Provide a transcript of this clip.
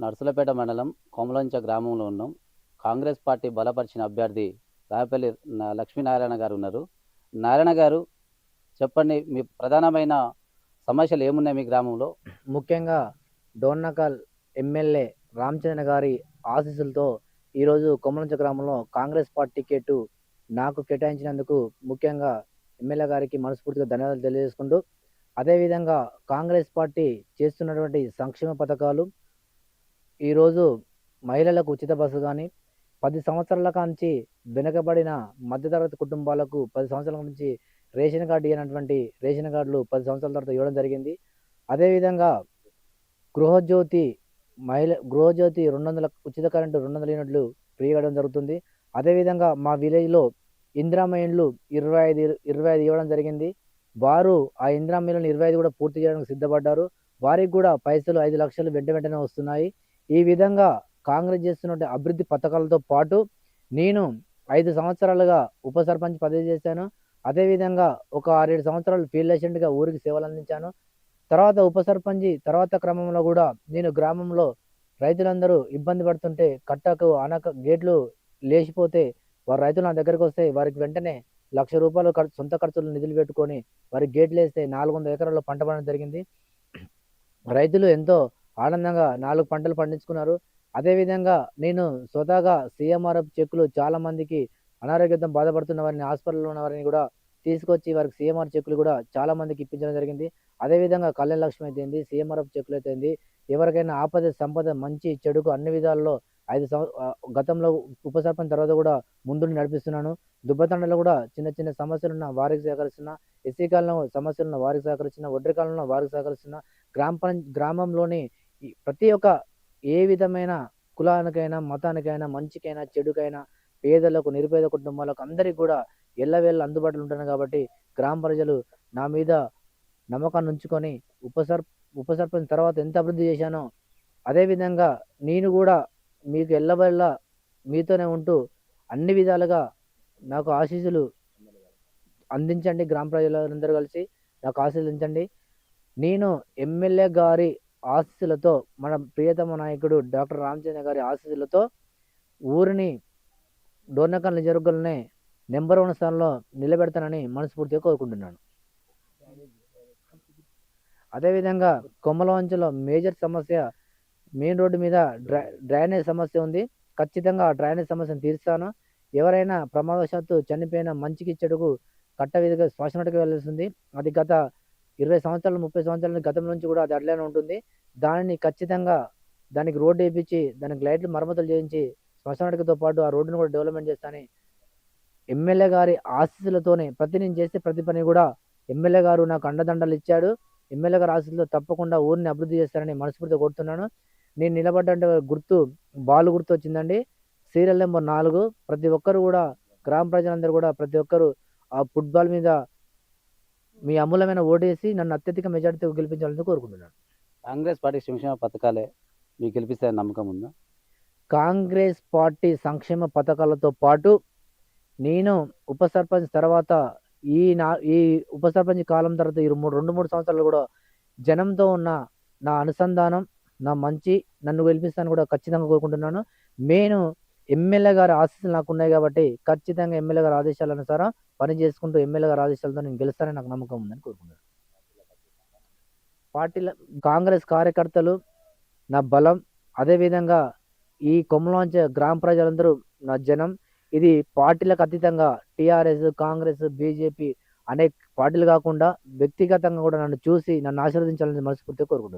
నర్సులపేట మండలం కొమలంచ గ్రామంలో ఉన్నాం. కాంగ్రెస్ పార్టీ బలపరిచిన అభ్యర్థి రాయపల్లి లక్ష్మీనారాయణ గారు ఉన్నారు. నారాయణ గారు, చెప్పండి, మీ ప్రధానమైన సమస్యలు ఏమున్నాయి మీ గ్రామంలో? ముఖ్యంగా డోర్నకల్ ఎమ్మెల్యే రామచంద్ర గారి ఆశీస్సులతో ఈరోజు కొమలంచ గ్రామంలో కాంగ్రెస్ పార్టీ టికెట్ నాకు కేటాయించినందుకు ముఖ్యంగా ఎమ్మెల్యే గారికి మనస్ఫూర్తిగా ధన్యవాదాలు తెలియజేసుకుంటూ, అదేవిధంగా కాంగ్రెస్ పార్టీ చేస్తున్నటువంటి సంక్షేమ పథకాలు ఈరోజు మహిళలకు ఉచిత బస్సు కానీ, 10 సంవత్సరాల కాంచి వెనుకబడిన మధ్యతరగతి కుటుంబాలకు 10 సంవత్సరాల నుంచి రేషన్ కార్డు ఇవ్వనటువంటి రేషన్ కార్డులు 10 సంవత్సరాల తర్వాత ఇవ్వడం జరిగింది. అదేవిధంగా గృహజ్యోతి గృహజ్యోతి 200 ఉచిత కరెంటు 200 యూనిట్లు ఫ్రీ ఇవ్వడం జరుగుతుంది. అదేవిధంగా మా విలేజ్లో ఇందిరమ్మ ఇండ్లు 25 ఇవ్వడం జరిగింది. వారు ఆ ఇందిరమ్మ ఇళ్ళను 25 కూడా పూర్తి చేయడానికి సిద్ధపడ్డారు. వారికి కూడా పైసలు 5 లక్షలు వెంటనే వస్తున్నాయి. ఈ విధంగా కాంగ్రెస్ చేస్తున్న అభివృద్ధి పథకాలతో పాటు నేను 5 సంవత్సరాలుగా ఉప సర్పంచ్ పదవి చేశాను. అదేవిధంగా ఒక 6-7 సంవత్సరాలు ఫీల్డ్ అసిస్టెంట్గా ఊరికి సేవలు అందించాను. తర్వాత ఉప సర్పంచ్ తర్వాత క్రమంలో కూడా నేను గ్రామంలో రైతులందరూ ఇబ్బంది పడుతుంటే కట్టకు ఆనక గేట్లు లేచిపోతే వారు రైతులు నా దగ్గరకు వస్తే వారికి వెంటనే ₹1,00,000 సొంత ఖర్చులు నిధులు పెట్టుకొని వారికి గేట్లు వేస్తే 400 ఎకరాల్లో పంట పండడం జరిగింది. రైతులు ఎంతో ఆనందంగా 4 పంటలు పండించుకున్నారు. అదేవిధంగా నేను స్వతహాగా సీఎంఆర్ఎఫ్ చెక్కులు చాలా మందికి అనారోగ్యంతో బాధపడుతున్న వారిని, హాస్పిటల్లో ఉన్న వారిని కూడా తీసుకొచ్చి వారికి సీఎంఆర్ చెక్కులు కూడా చాలా మందికి ఇప్పించడం జరిగింది. అదేవిధంగా కళ్యాణ లక్ష్మి అయితేంది, సీఎంఆర్ఎఫ్ చెక్కులు అయితేంది, ఎవరికైనా ఆపద సంపద మంచి చెడుకు అన్ని విధాల్లో గతంలో ఉప సర్పంచ్ తర్వాత కూడా ముందుండి నడిపిస్తున్నాను. దుబ్బతండలో కూడా చిన్న చిన్న సమస్యలున్న వారికి సహకరిస్తున్నా, ఎస్సీ కాలంలో సమస్యలున్న వారికి సహకరిస్తున్నా, ఒడ్రి కాలంలో వారికి సహకరిస్తున్నా. గ్రామంలోని ప్రతి ఒక్క ఏ విధమైన కులానికైనా, మతానికైనా, మంచికైనా, చెడుకైనా, పేదలకు, నిరుపేద కుటుంబాలకు అందరికీ కూడా ఎల్లవేళ అందుబాటులో ఉంటాను. కాబట్టి గ్రామ ప్రజలు నా మీద నమ్మకాన్ని ఉంచుకొని ఉప సర్పంచ్ తర్వాత ఎంత అభివృద్ధి చేశానో అదేవిధంగా నేను కూడా మీకు ఎల్లవేళ మీతోనే ఉంటూ అన్ని విధాలుగా నాకు ఆశీస్సులు అందించండి. గ్రామ ప్రజలందరూ కలిసి నాకు ఆశీర్వదించండి. నేను ఎమ్మెల్యే గారి ఆశీస్సులతో, మన ప్రియతమ నాయకుడు డాక్టర్ రామచంద్ర గారి ఆశీస్సులతో ఊరిని డోర్నకల్ నియోజకవర్గంలోనే నెంబర్ 1 స్థానంలో నిలబెడతానని మనస్ఫూర్తిగా కోరుకుంటున్నాను. అదేవిధంగా కొమ్మలవంచలో మేజర్ సమస్య మెయిన్ రోడ్డు మీద డ్రైనేజ్ సమస్య ఉంది. ఖచ్చితంగా ఆ డ్రైనేజ్ సమస్యను తీరుస్తాను. ఎవరైనా ప్రమాదవశాత్తు చనిపోయిన మంచికి చెడుకు కట్ట విధిగా శ్మశానానికి వెళ్ళాల్సింది. అది గత 20 సంవత్సరాలు 30 సంవత్సరాల గతం నుంచి కూడా అది అట్లనే ఉంటుంది. దానిని ఖచ్చితంగా దానికి రోడ్డు వేయించి దానికి లైట్లు మరమ్మతులు చేయించి శ్మశానానికితో పాటు ఆ రోడ్డును కూడా డెవలప్మెంట్ చేస్తానని ఎమ్మెల్యే గారి ఆశీస్సులతోనే నేను చేసే ప్రతి పని కూడా ఎమ్మెల్యే గారు నాకు అండదండలు ఇచ్చాడు. ఎమ్మెల్యే గారి ఆశీస్సులతో తప్పకుండా ఊరిని అభివృద్ధి చేస్తానని మనస్ఫూర్తిగా కోరుతున్నాను. నేను నిలబడ్డ గుర్తు బాల్ గుర్తు వచ్చిందండి. Serial number 4. ప్రతి ఒక్కరు కూడా గ్రామ ప్రజలందరూ కూడా ప్రతి ఒక్కరు ఆ ఫుట్బాల్ మీద మీ అమూల్యమైన ఓటేసి నన్ను అత్యధిక మెజార్టీతో గెలిపించాలని కోరుకుంటున్నాను. కాంగ్రెస్ పార్టీ సంక్షేమ పథకాలే మీకు గెలిపిస్తాయని నమ్మకం ఉందా? కాంగ్రెస్ పార్టీ సంక్షేమ పథకాలతో పాటు నేను ఉప సర్పంచ్ తర్వాత ఈ ఉప సర్పంచ్ కాలం తర్వాత 2-3 సంవత్సరాలు కూడా జనంతో ఉన్న నా అనుసంధానం, నా మంచి, నన్ను గెలిపిస్తాను కూడా ఖచ్చితంగా కోరుకుంటున్నాను. నేను ఎమ్మెల్యే గారి ఆశీస్సులు నాకు ఉన్నాయి కాబట్టి ఖచ్చితంగా ఎమ్మెల్యే గారి ఆదేశాల అనుసారం పని చేసుకుంటూ ఎమ్మెల్యే గారి ఆదేశాలతో నేను గెలుస్తానని నాకు నమ్మకం ఉందని కోరుకుంటున్నాను. పార్టీల కాంగ్రెస్ కార్యకర్తలు నా బలం. అదేవిధంగా ఈ కొమ్మలాంచ గ్రామ ప్రజలందరూ నా జనం. ఇది పార్టీలకు అతీతంగా టీఆర్ఎస్, కాంగ్రెస్, బీజేపీ అనే పార్టీలు కాకుండా వ్యక్తిగతంగా కూడా నన్ను చూసి నన్ను ఆశీర్వదించాలని మనస్ఫూర్తిగా కోరుకుంటున్నాను.